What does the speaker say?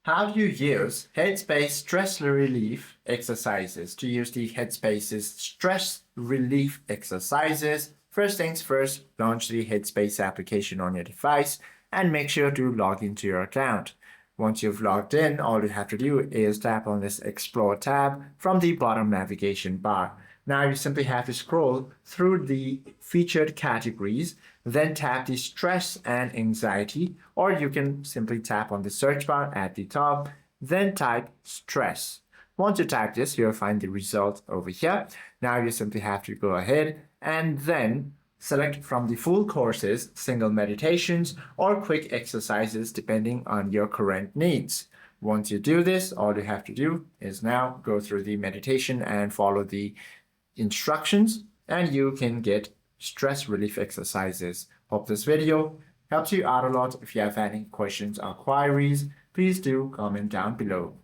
How do you use Headspace stress relief exercises? To use the Headspace's stress relief exercises, first things first, launch the Headspace application on your device and make sure to log into your account. Once you've logged in, all you have to do is tap on this Explore tab from the bottom navigation bar. Now you simply have to scroll through the featured categories, then tap the stress and anxiety, or you can simply tap on the search bar at the top, then type stress. Once you type this, you'll find the result over here. Now you simply have to go ahead and then select from the full courses, single meditations, or quick exercises depending on your current needs. Once you do this, all you have to do is now go through the meditation and follow the instructions, and you can get stress relief exercises. Hope this video helps you out a lot. If you have any questions or queries, please do comment down below.